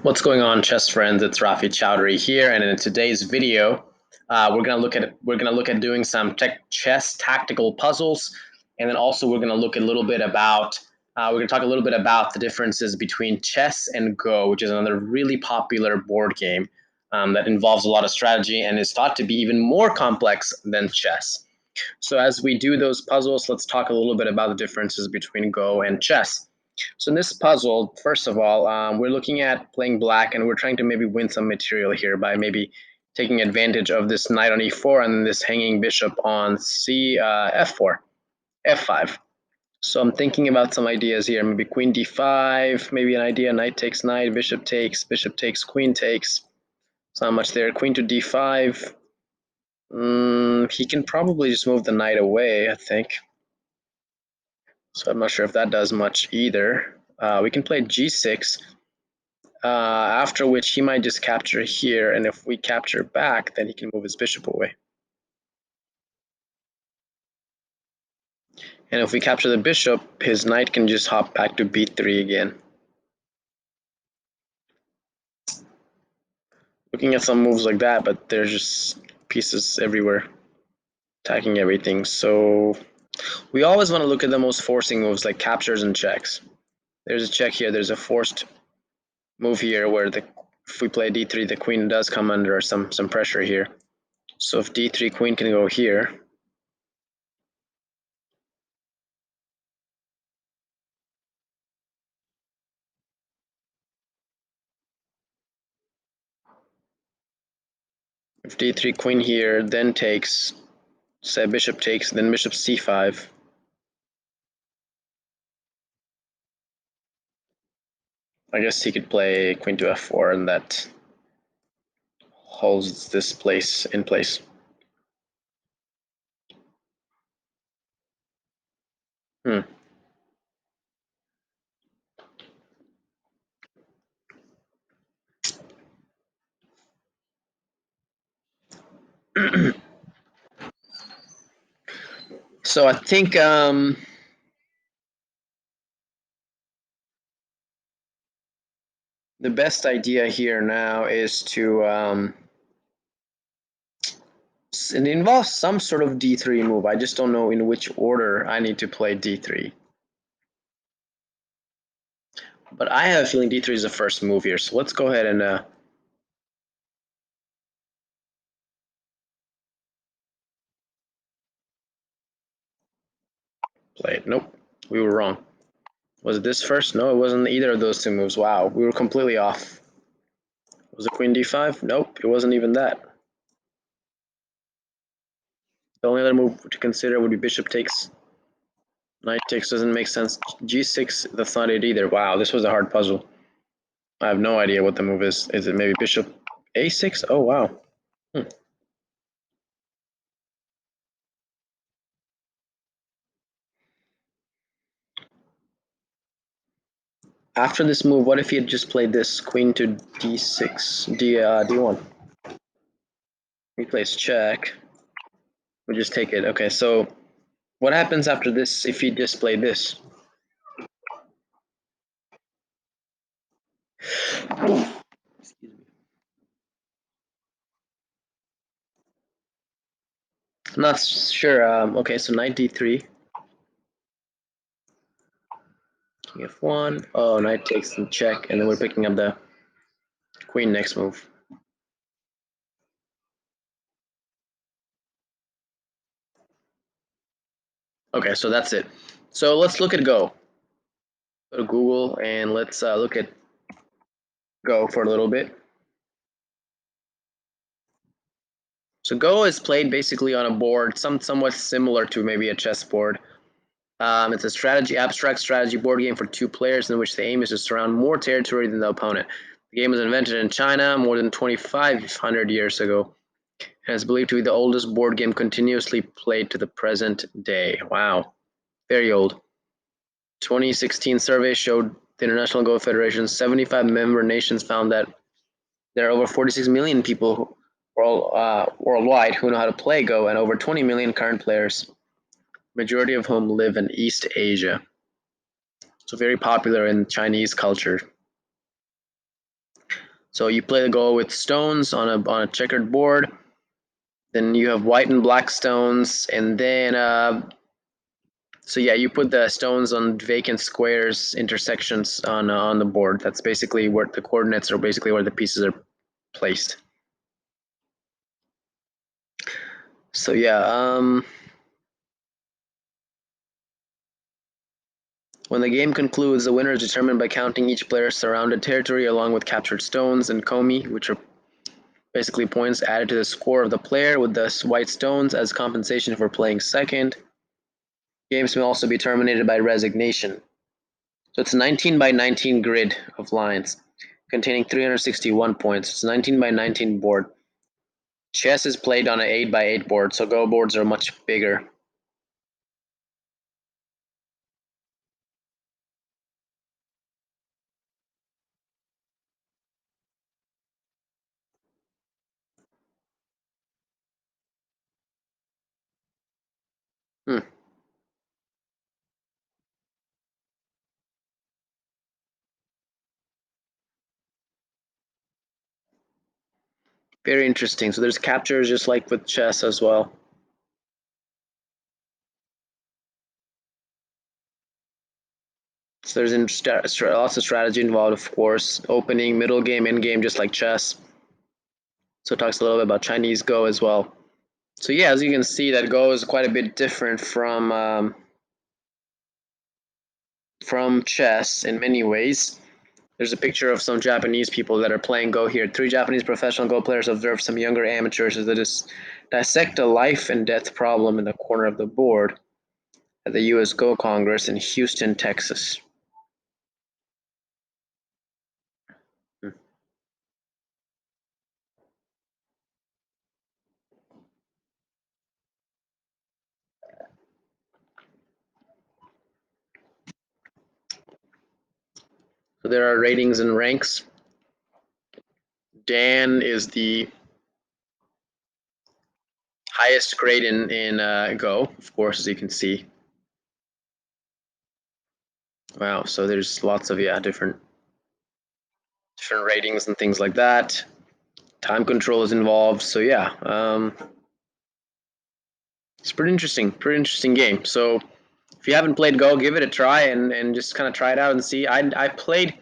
What's going on, chess friends? It's Rafi Chowdhury here, and in today's video, we're gonna look at doing some chess tactical puzzles, and then also we're gonna look a little bit about we're gonna talk a little bit about the differences between chess and Go, which is another really popular board game that involves a lot of strategy and is thought to be even more complex than chess. So as we do those puzzles, let's talk a little bit about the differences between Go and chess. So in this puzzle, first of all, we're looking at playing black, and we're trying to maybe win some material here by maybe taking advantage of this knight on e4 and this hanging bishop on f4, f5. So I'm thinking about some ideas here. Maybe queen d5, maybe an idea, knight takes knight, bishop takes, queen takes. It's not much there. Queen to d5. He can probably just move the knight away, I think. So I'm not sure if that does much either. We can play g6, after which he might just capture here, and if we capture back, then he can move his bishop away. And if we capture the bishop, his knight can just hop back to b3 again. Looking at some moves like that, but there's just pieces everywhere, attacking everything. So we always want to look at the most forcing moves like captures and checks. There's a check here, there's a forced move here where if we play d3, the queen does come under some pressure here. So if d3, queen can go here. If d3, queen here, then takes, say bishop takes, then bishop c5. I guess he could play queen to f4, and that holds this place in place. So I think the best idea here now is to it involves some sort of d3 move. I just don't know in which order I need to play d3. But I have a feeling d3 is the first move here, so let's go ahead and play it. Nope, we were wrong. Was it this first? No, it wasn't either of those two moves. Wow, we were completely off. Was it queen d5? Nope, it wasn't even that. The only other move to consider would be bishop takes. Knight takes doesn't make sense. g6, that's not it either. Wow, this was a hard puzzle. I have no idea what the move is. Is it maybe bishop a6? Oh, wow. After this move, what if he had just played this queen to d6, d1? He plays check. We just take it. Okay, so what happens after this if he just played this? Excuse me. I'm not sure. Okay, so knight d3. King f1. Oh, knight takes the check, and then we're picking up the queen next move. Okay, so that's it. So let's look at Go. Go to Google and let's look at Go for a little bit. So Go is played basically on a board, somewhat similar to maybe a chessboard. It's a abstract strategy board game for two players in which the aim is to surround more territory than the opponent. The game was invented in China more than 2,500 years ago and is believed to be the oldest board game continuously played to the present day. Wow, very old. 2016 survey showed the International Go Federation's 75 member nations found that there are over 46 million people worldwide who know how to play Go, and over 20 million current players, majority of whom live in East Asia. So very popular in Chinese culture. So you play the Go with stones on a checkered board. Then you have white and black stones, and then so yeah, you put the stones on vacant squares intersections on the board. That's basically where the coordinates are basically where the pieces are placed. So yeah, when the game concludes, the winner is determined by counting each player's surrounded territory along with captured stones and komi, which are basically points added to the score of the player with the white stones as compensation for playing second. Games may also be terminated by resignation. So it's a 19 by 19 grid of lines containing 361 points. It's a 19 by 19 board. Chess is played on an 8 by 8 board, so Go boards are much bigger. Hmm. Very interesting. So there's captures just like with chess as well. So there's lots of strategy involved, of course. Opening, middle game, end game, just like chess. So it talks a little bit about Chinese Go as well. So yeah, as you can see, that Go is quite a bit different from chess in many ways. There's a picture of some Japanese people that are playing Go here. 3 Japanese professional Go players observe some younger amateurs as they dissect a life and death problem in the corner of the board at the U.S. Go Congress in Houston, Texas. So there are ratings and ranks. Dan is the highest grade in Go, of course, as you can see. Wow, so there's lots of different ratings and things like that. Time control is involved, so yeah, it's pretty interesting game. So if you haven't played Go, give it a try and just kind of try it out and see. I played.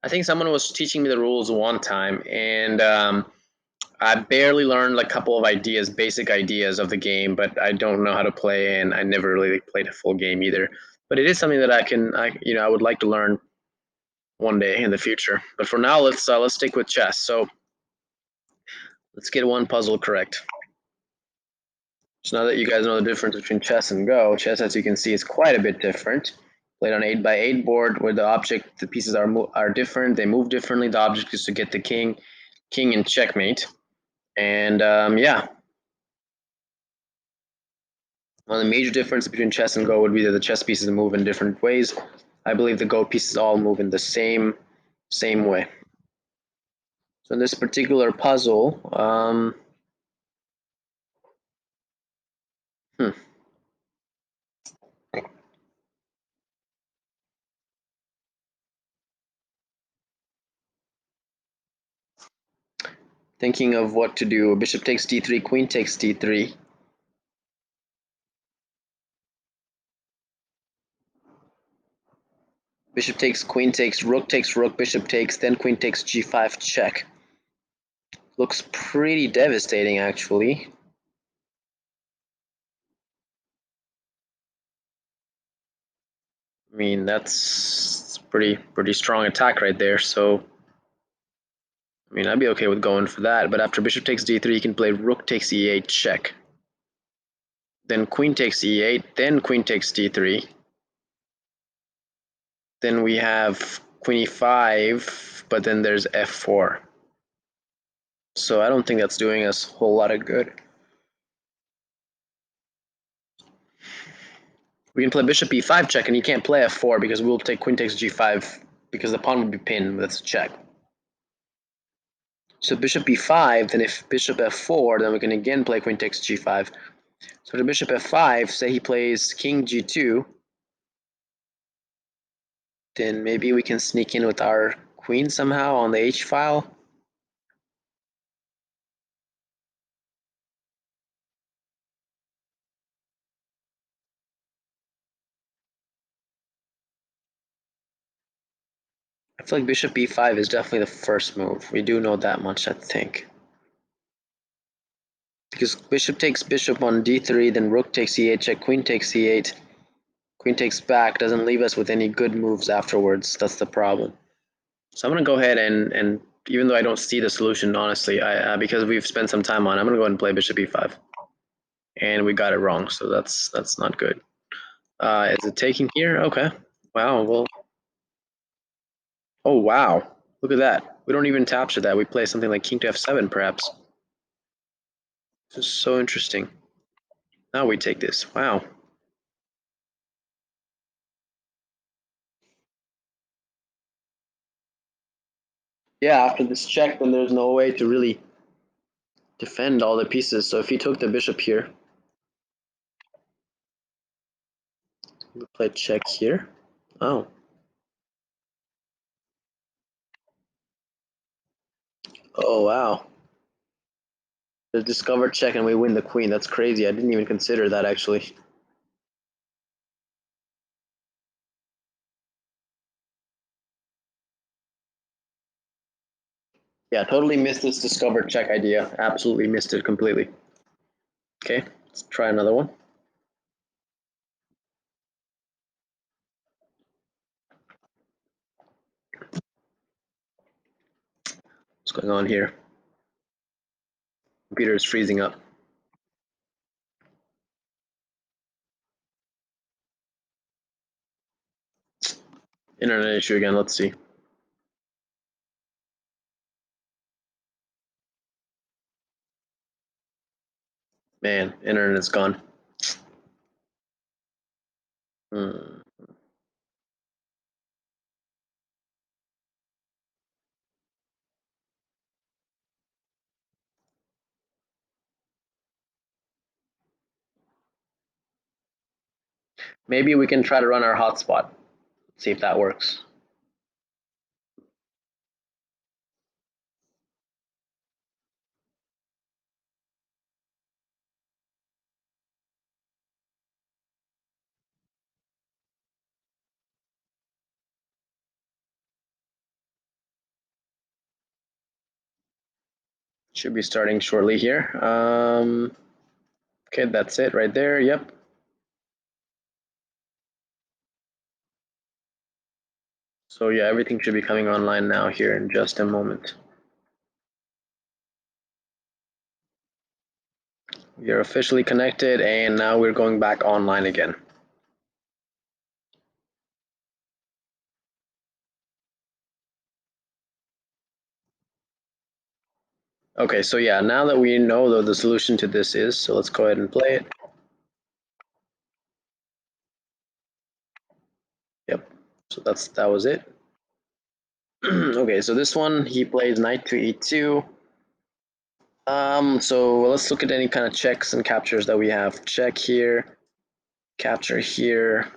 I think someone was teaching me the rules one time, and I barely learned like a couple of ideas, basic ideas of the game, but I don't know how to play, and I never really played a full game either. But it is something that I would like to learn one day in the future. But for now, let's stick with chess. So let's get one puzzle correct. So now that you guys know the difference between chess and Go, chess, as you can see, is quite a bit different. Played on 8 by 8 board where the pieces are different. They move differently. The object is to get the king in checkmate. And yeah, one of the major differences between chess and Go would be that the chess pieces move in different ways. I believe the Go pieces all move in the same way. So in this particular puzzle, hmm, thinking of what to do. Bishop takes d3, queen takes d3. Bishop takes, queen takes, rook, bishop takes, then queen takes g5 check. Looks pretty devastating, actually. I mean, that's pretty strong attack right there. So, I mean, I'd be okay with going for that. But after bishop takes d3, you can play rook takes e8 check. Then queen takes e8, then queen takes d3. Then we have queen e5, but then there's f4. So I don't think that's doing us a whole lot of good. We can play bishop e5 check, and you can't play f4 because we'll take queen takes g5 because the pawn would be pinned. That's a check. So bishop e5, then if bishop f4, then we can again play queen takes g5. So to bishop f5, say he plays king g2, then maybe we can sneak in with our queen somehow on the h file. Looks like bishop e5 is definitely the first move. We do know that much, I think. Because bishop takes bishop on d3, then rook takes e8, check, queen takes e8. Queen takes back, doesn't leave us with any good moves afterwards. That's the problem. So I'm going to go ahead and even though I don't see the solution, honestly, because we've spent some time on it, I'm going to go ahead and play bishop e5. And we got it wrong, so that's not good. Is it taking here? Okay. Wow, well. Oh, wow. Look at that. We don't even capture that. We play something like king to f7, perhaps. This is so interesting. Now we take this. Wow. Yeah, after this check, then there's no way to really defend all the pieces. So if he took the bishop here, we play check here. Oh. Oh, wow. The discovered check and we win the queen. That's crazy. I didn't even consider that, actually. Yeah, totally missed this discovered check idea. Absolutely missed it completely. Okay, let's try another one. What's going on here? Computer is freezing up. Internet issue again. Let's see. Man, internet's gone. Hmm. Maybe we can try to run our hotspot. See if that works. Should be starting shortly here. Okay, that's it right there. Yep. So yeah, everything should be coming online now here in just a moment. We are officially connected and now we're going back online again. Okay, so yeah, now that we know what the solution to this is, so let's go ahead and play it. Yep, so that was it. Okay, so this one, he plays knight to e2. So let's look at any kind of checks and captures that we have. Check here, capture here.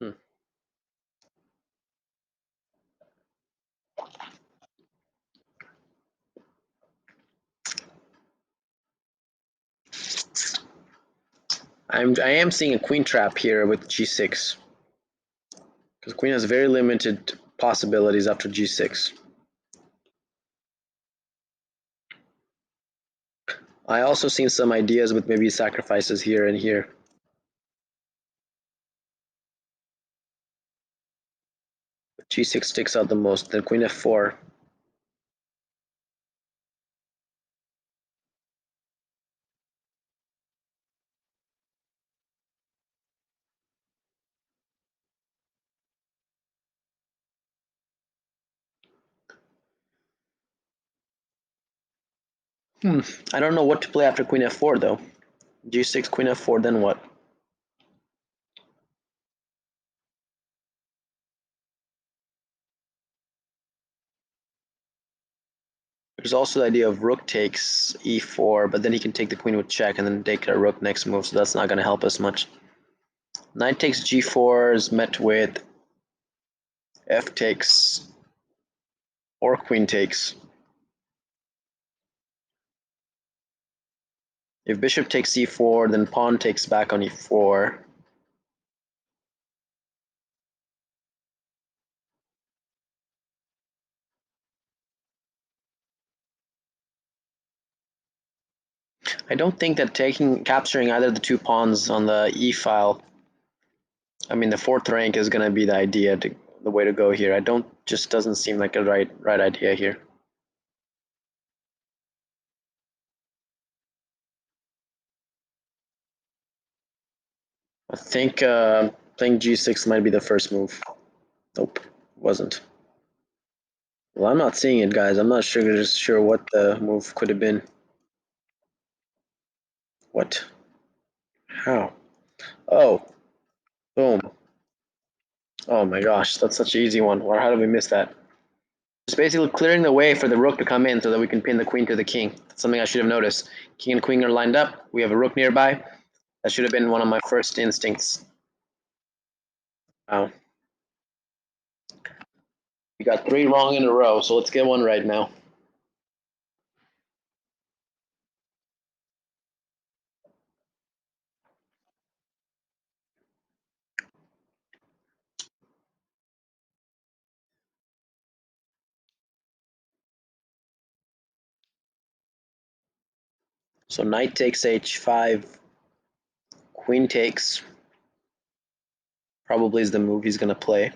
Hmm. I am seeing a queen trap here with g6. Because queen has very limited possibilities after g6. I also seen some ideas with maybe sacrifices here and here. G6 sticks out the most, then queen f4. I don't know what to play after queen f4 though. G6, queen f4, then what? There's also the idea of rook takes e4, but then he can take the queen with check and then take a rook next move, so that's not going to help us much. Knight takes g4 is met with f takes or queen takes. If bishop takes e4, then pawn takes back on e4. I don't think that capturing either of the two pawns on the e file, I mean the fourth rank, is going to be the way to go here. I don't, just doesn't seem like a right idea here. I think playing g6 might be the first move. Nope, wasn't. Well, I'm not seeing it, guys. I'm not sure what the move could have been. What? How? Oh, boom. Oh my gosh, that's such an easy one. How did we miss that? Just basically clearing the way for the rook to come in so that we can pin the queen to the king. That's something I should have noticed. King and queen are lined up. We have a rook nearby. That should have been one of my first instincts. Wow. We got 3 wrong in a row, so let's get one right now. So knight takes h5, queen takes, probably is the move he's going to play.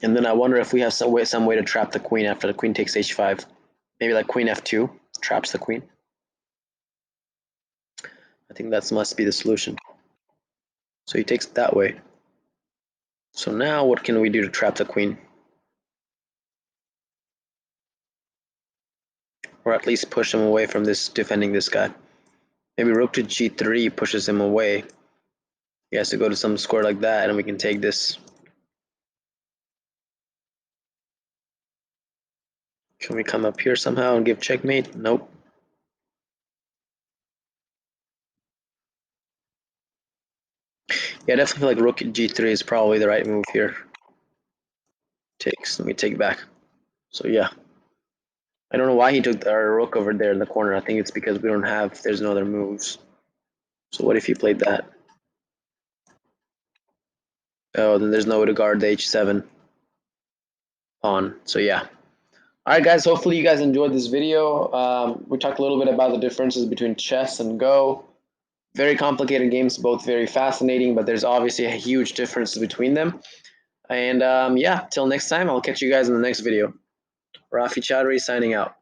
And then I wonder if we have some way to trap the queen after the queen takes h5. Maybe like queen f2 traps the queen. I think that must be the solution. So he takes it that way. So now what can we do to trap the queen? Or at least push him away from this, defending this guy. Maybe rook to g3 pushes him away. He has to go to some square like that, and we can take this. Can we come up here somehow and give checkmate? Nope. Yeah, I definitely feel like rook g3 is probably the right move here. Takes. Let me take back. So yeah. I don't know why he took our rook over there in the corner. I think it's because there's no other moves. So what if he played that? Oh, then there's no way to guard the h7 pawn. So yeah. All right, guys. Hopefully you guys enjoyed this video. We talked a little bit about the differences between chess and Go. Very complicated games, both very fascinating, but there's obviously a huge difference between them. And yeah, till next time, I'll catch you guys in the next video. Rafi Chowdhury signing out.